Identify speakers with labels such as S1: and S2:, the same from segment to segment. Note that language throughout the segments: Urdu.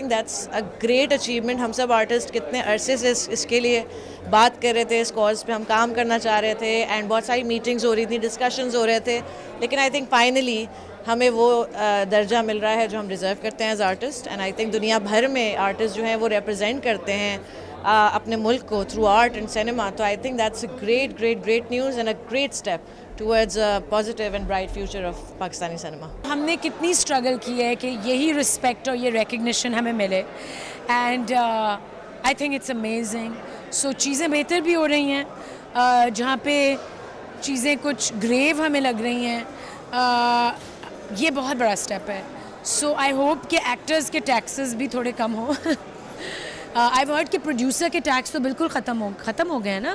S1: think that's a great achievement. ہم سب آرٹسٹ کتنے عرصے سے اس کے لیے بات کر رہے تھے, اس کاز پہ ہم کام کرنا چاہ رہے تھے, اینڈ بہت ساری میٹنگز ہو رہی تھیں, ڈسکشنز ہو رہے تھے, لیکن آئی تھنک فائنلی ہمیں وہ درجہ مل رہا ہے جو ہم ڈیزرو کرتے ہیں as artist. And I think دنیا بھر میں آرٹسٹ جو ہیں وہ ریپرزینٹ کرتے ہیں اپنے ملک کو تھرو آرٹ اینڈ سینما. تو I think that's a great news and a great step towards a positive and bright future of Pakistani cinema.
S2: ہم نے کتنی اسٹرگل کی ہے کہ یہی رسپیکٹ اور یہ ریکگنیشن ہمیں ملے, and I think it's amazing. So چیزیں بہتر بھی ہو رہی ہیں, جہاں پہ چیزیں کچھ گریو ہمیں لگ رہی ہیں, یہ بہت بڑا اسٹیپ ہے. سو آئی ہوپ کہ ایکٹرز کے ٹیکسز بھی تھوڑے کم ہوں. آئی ہرڈ کہ پروڈیوسر کے ٹیکس تو بالکل ختم ہو گئے ہیں نا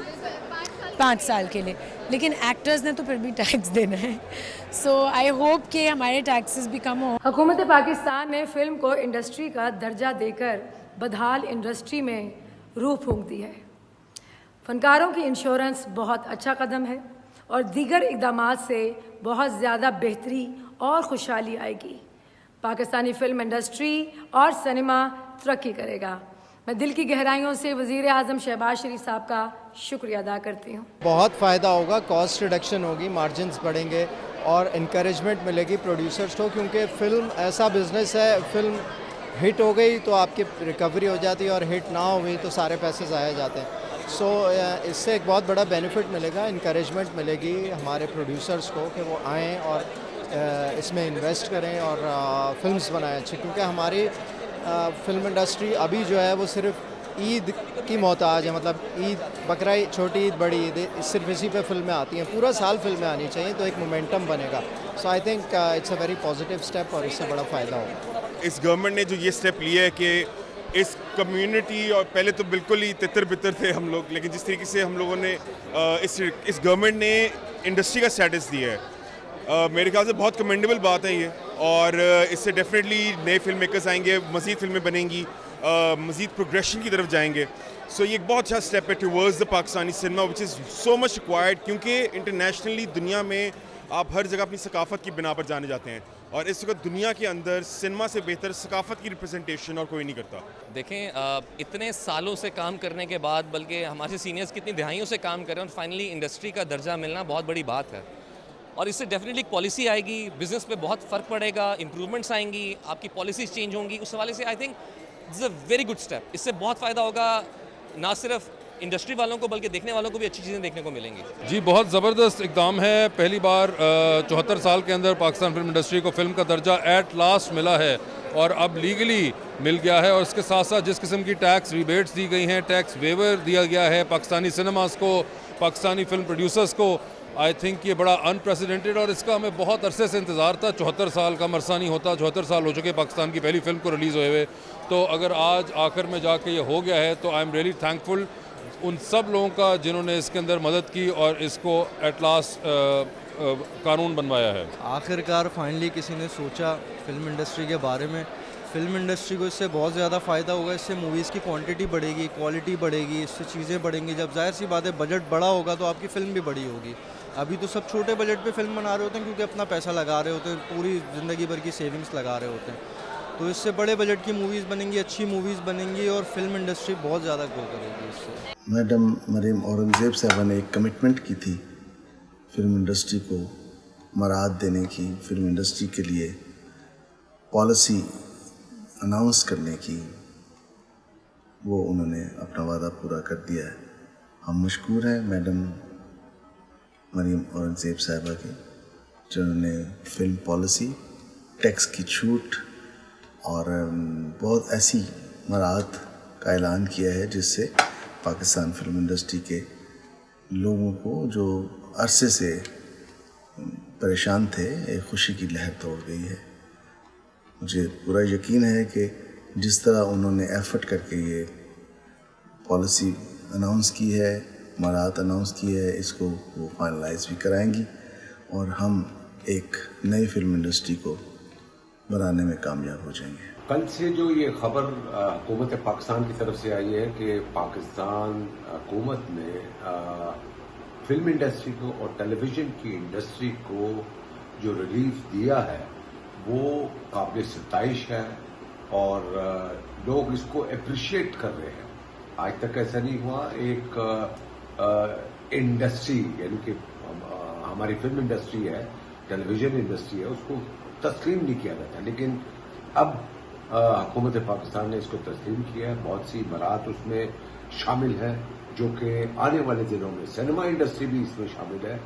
S2: 5 سال کے لیے, لیکن ایکٹرز نے تو پھر بھی ٹیکس دینا ہے. سو آئی ہوپ کہ ہمارے ٹیکسز بھی کم ہوں.
S3: حکومت پاکستان نے فلم کو انڈسٹری کا درجہ دے کر بدحال انڈسٹری میں روح پھونک دی ہے. فنکاروں کی انشورنس بہت اچھا قدم ہے اور دیگر اقدامات سے بہت زیادہ بہتری اور خوشحالی آئے گی. پاکستانی فلم انڈسٹری اور سینما ترقی کرے گا. میں دل کی گہرائیوں سے وزیر اعظم شہباز شریف صاحب کا شکریہ ادا کرتی ہوں.
S4: بہت فائدہ ہوگا, کاسٹ ریڈکشن ہوگی, مارجنز بڑھیں گے اور انکریجمنٹ ملے گی پروڈیوسرز کو, کیونکہ فلم ایسا بزنس ہے, فلم ہٹ ہو گئی تو آپ کی ریکوری ہو جاتی ہے اور ہٹ نہ ہو گئی تو سارے پیسے ضائع جاتے ہیں. سو اس سے ایک بہت بڑا بینیفٹ ملے گا, انکریجمنٹ ملے گی ہمارے پروڈیوسرز کو کہ وہ آئیں اور اس میں انویسٹ کریں اور فلمز بنائیں اچھی, کیونکہ ہماری فلم انڈسٹری ابھی جو ہے وہ صرف عید کی محتاج ہے. مطلب عید, بقرہ عید, چھوٹی عید, بڑی عید, صرف اسی پہ فلمیں آتی ہیں. پورا سال فلمیں آنی چاہیے تو ایک مومنٹم بنے گا. So I think it's a very positive step اور اس سے بڑا فائدہ ہوگا.
S5: اس گورنمنٹ نے جو یہ اسٹیپ لیا ہے کہ اس کمیونٹی, اور پہلے تو بالکل ہی تتر بتر تھے ہم لوگ, لیکن جس طریقے سے ہم لوگوں نے اس گورنمنٹ نے انڈسٹری کا اسٹیٹس دیا ہے, میرے خیال سے بہت کمینڈیبل بات ہے یہ. اور اس سے ڈیفینیٹلی نئے فلم میکرز آئیں گے, مزید فلمیں بنیں گی, مزید پروگریشن کی طرف جائیں گے. سو یہ ایک بہت اچھا اسٹیپ ہے towards the Pakistani cinema which is so much required, کیونکہ انٹرنیشنلی دنیا میں آپ ہر جگہ اپنی ثقافت کی بنا پر جانے جاتے ہیں, اور اس وقت دنیا کے اندر سنیما سے بہتر ثقافت کی ریپرزنٹیشن اور کوئی نہیں کرتا.
S6: دیکھیں, اتنے سالوں سے کام کرنے کے بعد, بلکہ ہمارے سینئرز کتنی دہائیوں سے کام کر رہے ہیں, اور فائنلی انڈسٹری کا درجہ ملنا بہت بڑی بات ہے. اور اس سے ڈیفینیٹلی پالیسی آئے گی, بزنس پہ بہت فرق پڑے گا, امپرومنٹس آئیں گی, آپ کی پالیسیز چینج ہوں گی. اس حوالے سے I think this a very good step. اس سے بہت فائدہ ہوگا, نہ صرف انڈسٹری والوں کو بلکہ دیکھنے والوں کو بھی اچھی چیزیں دیکھنے کو ملیں گی.
S7: جی بہت زبردست اقدام ہے. پہلی بار 74 سال کے اندر پاکستان فلم انڈسٹری کو فلم کا درجہ ایٹ لاسٹ ملا ہے, اور اب لیگلی مل گیا ہے. اور اس کے ساتھ ساتھ جس قسم کی ٹیکس ریبیٹس دی گئی ہیں, ٹیکس ویور دیا گیا ہے پاکستانی سنیماز کو, پاکستانی فلم پروڈیوسرز کو, آئی تھنک یہ بڑا انپریسیڈنٹڈ, اور اس کا ہمیں بہت عرصے سے انتظار تھا. 74 سال کا عرصہ نہیں ہوتا, 74 سال ہو چکے پاکستان کی پہلی فلم کو ریلیز ہوئے ہوئے. تو اگر آج آخر میں جا کے یہ ہو گیا ہے تو آئی ایم ریئلی تھینکفل ان سب لوگوں کا جنہوں نے اس کے اندر مدد کی اور اس کو ایٹ لاسٹ قانون بنوایا ہے.
S4: آخر کار فائنلی کسی نے سوچا فلم انڈسٹری کے بارے میں. فلم انڈسٹری کو اس سے بہت زیادہ فائدہ ہوگا, اس سے موویز کی کوانٹٹی بڑھے گی, کوالٹی بڑھے گی, اس سے چیزیں بڑھیں گی. جب ظاہر سی بات ہے بجٹ بڑا ہوگا تو آپ کی فلم بھی بڑی ہوگی. ابھی تو سب چھوٹے بجٹ پہ فلم بنا رہے ہوتے ہیں کیونکہ اپنا پیسہ لگا رہے ہوتے ہیں, پوری زندگی بھر کی سیونگز لگا رہے ہوتے ہیں. تو اس سے بڑے بجٹ کی موویز بنیں گی, اچھی موویز بنیں گی, اور فلم انڈسٹری بہت زیادہ گرو کرے گی اس سے.
S8: میڈم مریم اورنگزیب صاحبہ نے ایک کمٹمنٹ کی تھی فلم انڈسٹری کو مراعات دینے کی, فلم انڈسٹری کے لیے پالیسی اناؤنس کرنے کی. وہ انہوں نے اپنا وعدہ پورا کر دیا ہے. ہم مشکور ہیں میڈم مریم اورنگزیب صاحبہ کے, جنہوں نے فلم پالیسی, ٹیکس کی چھوٹ اور بہت ایسی مراعات کا اعلان کیا ہے جس سے پاکستان فلم انڈسٹری کے لوگوں کو جو عرصے سے پریشان تھے ایک خوشی کی لہر توڑ گئی ہے. مجھے پورا یقین ہے کہ جس طرح انہوں نے ایفرٹ کر کے یہ پالیسی اناؤنس کی ہے, مراعات اناؤنس کی ہے, اس کو وہ فائنلائز بھی کرائیں گی اور ہم ایک نئی فلم انڈسٹری کو بنانے میں کامیاب ہو جائیں گے.
S9: کل سے جو یہ خبر حکومت پاکستان کی طرف سے آئی ہے کہ پاکستان حکومت نے فلم انڈسٹری کو اور ٹیلی ویژن کی انڈسٹری کو جو ریلیف دیا ہے وہ قابل ستائش ہے. اور لوگ اس کو اپریشیٹ کر رہے ہیں. آج تک ایسا نہیں ہوا. ایک انڈسٹری یعنی کہ ہماری فلم انڈسٹری ہے, ٹیلی ویژن انڈسٹری ہے, اس کو تسلیم نہیں کیا جاتا, لیکن اب حکومت پاکستان نے اس کو تسلیم کیا ہے. بہت سی برات اس میں شامل ہے جو کہ آنے والے دنوں میں, سینما انڈسٹری بھی اس میں شامل ہے,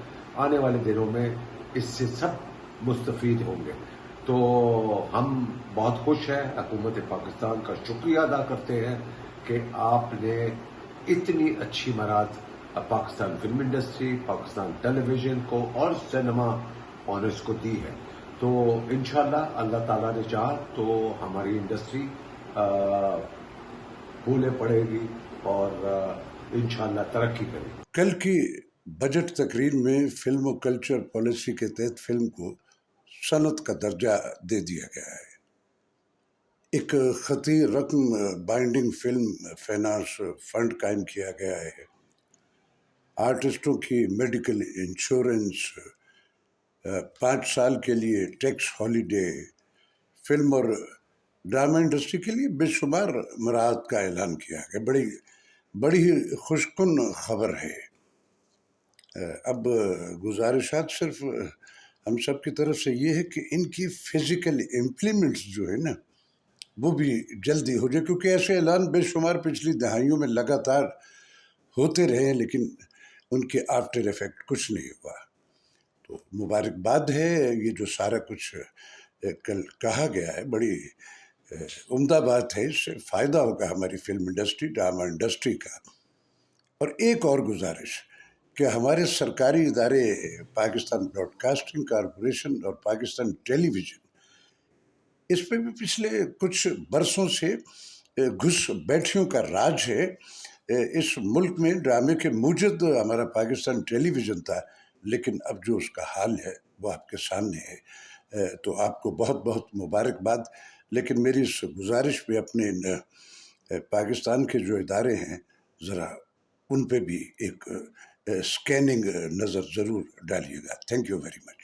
S9: آنے والے دنوں میں اس سے سب مستفید ہوں گے. تو ہم بہت خوش ہیں, حکومت پاکستان کا شکریہ ادا کرتے ہیں کہ آپ نے اتنی اچھی برات پاکستان فلم انڈسٹری, پاکستان ٹیلی ویژن کو اور سینما آنرز کو دی ہے. تو انشاءاللہ اللہ تعالیٰ نے چاہا تو ہماری انڈسٹری پھولے پڑے گی اور انشاءاللہ ترقی کرے گی.
S10: کل کی بجٹ تقریر میں فلم و کلچر پالیسی کے تحت فلم کو صنعت کا درجہ دے دیا گیا ہے. ایک خطی رقم بائنڈنگ فلم فائنانس فنڈ قائم کیا گیا ہے. آرٹسٹوں کی میڈیکل انشورنس, 5 سال کے لیے ٹیکس ہالیڈے, فلم اور ڈرامہ انڈسٹری کے لیے بے شمار مراعات کا اعلان کیا گیا. بڑی ہی خوشکن خبر ہے. اب گزارشات صرف ہم سب کی طرف سے یہ ہے کہ ان کی فزیکل امپلیمنٹس جو ہے نا وہ بھی جلدی ہو جائے, کیونکہ ایسے اعلان بے شمار پچھلی دہائیوں میں لگاتار ہوتے رہے ہیں لیکن ان کے آفٹر ایفیکٹ کچھ نہیں ہوا. تو مبارکباد ہے. یہ جو سارا کچھ کل کہا گیا ہے بڑی عمدہ بات ہے. اس سے فائدہ ہوگا ہماری فلم انڈسٹری, ڈرامہ انڈسٹری کا. اور ایک اور گزارش کہ ہمارے سرکاری ادارے پاکستان براڈ کاسٹنگ کارپوریشن اور پاکستان ٹیلی ویژن, اس پہ بھی پچھلے کچھ برسوں سے گھس بیٹھیوں کا راج ہے. اس ملک میں ڈرامے کے موجد ہمارا پاکستان ٹیلی ویژن تھا, لیکن اب جو اس کا حال ہے وہ آپ کے سامنے ہے. تو آپ کو بہت بہت مبارکباد. لیکن میری اس گزارش پہ اپنے پاکستان کے جو ادارے ہیں ذرا ان پہ بھی ایک اسکیننگ نظر ضرور ڈالیے گا. Thank you very much.